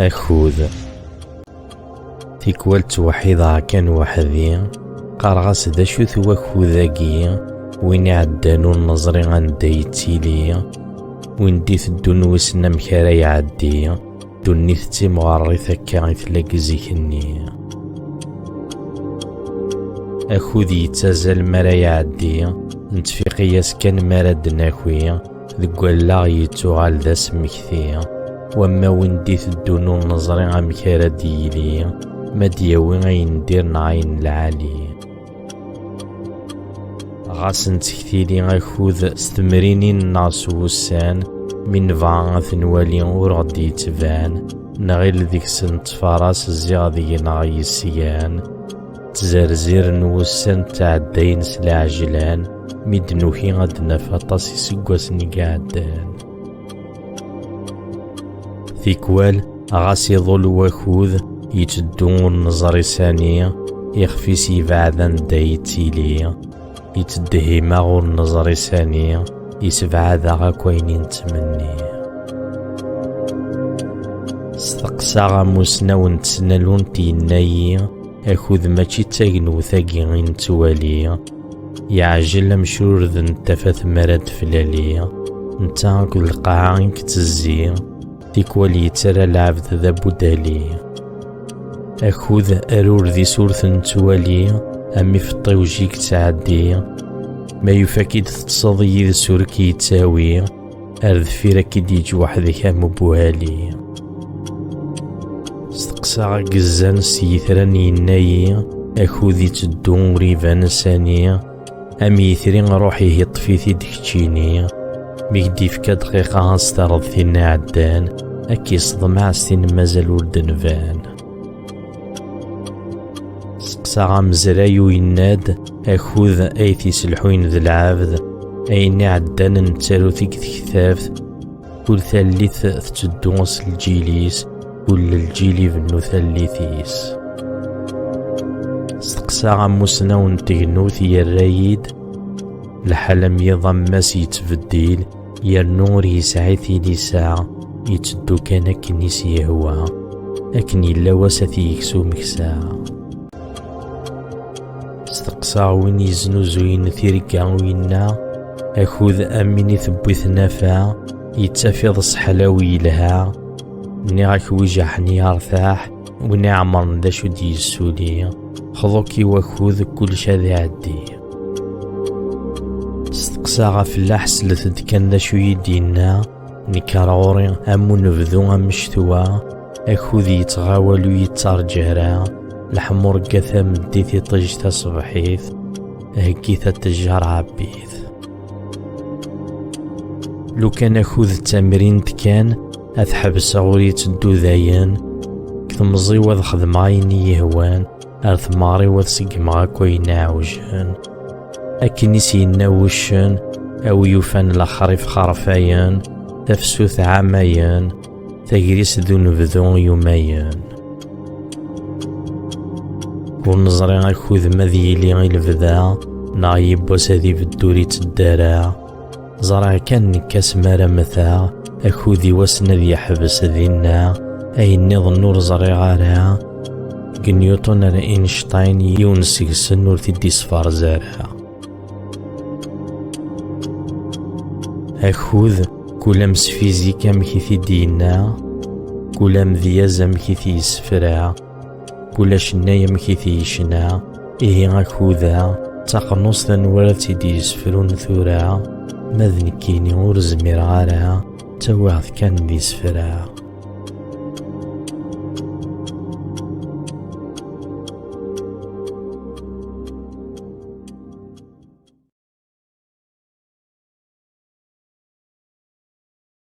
أكود تيكوال توحيدها كان وحدي قارغاس دا شو ثو أكوداكي وين عدانو النظري غندا يتيلي وين ديت الدون وسنا مكارا يعدي دوني ثتي مغري ثكا يتلاقي زيكني أكود يتازال مرا يعدي نتفيقياس كان مرا دناكوي ذكوالا يتوغال دا سمكثي وما وين ديت الدون النظري غمكارا ديلي ما دياوي غيندير نعين العالي غاس نتكتيلي أكود ستمريني الناس وسان من فان ثنوالي ور غدي يتبان نغيل ديك سنت فراس زيادي نغي السيان تزرزير نوسان تعدين سلاعجلان ميدنوكي غد نفطاس يسقواسني قعدان ثيكوال غاس يظل وكود يتدون النظر ثانية يخفيس يبعدن دايتيلي يتدهيما غور النظر ثانية يسبعد غاكوين نتمني استقسا موسنا ونتسنالون تيناي أكود ماشي تاقنو ثاقي غين توالي يعجل مشور ذن تفات مراد فلالي نتا كل قاعة كتزي تيكوالي ترى العبد ذا بودالي أكود أرور ذي سورث نتوالي أمي في الطيوجيك تعدي ما يفاكيد تصدي ذي سورك يتاوي أرذ فيرك ديج وحدك مبوهالي استقسا قزان سيثران يناي أكودي تدون ريفان ساني أمي يثرين روحي يطفي ديكتشيني ميكدي فكا دقيقة استرض ثينا عدان أكي صدمع ستين مازال وردن فان سقسا مزرايو يناد أكود أيثي سلحوين ذي العابد أيني عدان نتالو ثيك ثكثاف كل ثالث تدوس الجيليس كل الجيلي بنو ثالثيس سقسا موسنا ونتغنو ثي الرايد الحلم يضمس يتبديل يرنور يسعي ثي لساعة يتدو كان كنيس يهوى أكن يلا وسثي يكسو مكساعة استقسا وين يزنو زوين ثيركا وينا أكود أميني ثبوث نافع يتفيض صحلاوي لها نيغاك ويجحني ارتاح ونعمر دا شو دي السولي خذوكي وكود كل شذي عدي استقسا غفلاح سلثد كان دا شو يدينا نكاروري أمو نبذو أمشتوا أكود يتغاولو يتارجهرا الحمور قثا مديثي طجتا صبحيث هكيثا تجار عبيث لو كان أكود التمرين تكان أثحبس غوري تدو ذاين كثمزي وذ خدمايني يهوان أرث ماري وذ سقما كوين عوجان أكني سينا وشن أو يوفان لخريف خرفايان تفسوث عامايان تجريس ذو نبذون يومايان ونظري أكود مذيلي غي الفذا نايب وسذي بالدوري تدارا زرع كان نكاس مارا مثا أكودي وسنا ذي حبس ذينا أين ظنور زري غارا نيوتن اينشتاين يونسيك السنور تدي صفار زارها أكود كلامس فيزيكا مكيثي دينا كلام ذيازا مكيثي يسفرا كلا شنايا مكيثي يشنا إيه أكودا تقنص ذنورا تدي يسفرون ثورا ماذنكيني ورزمير غارا تواعث كان دي سفرا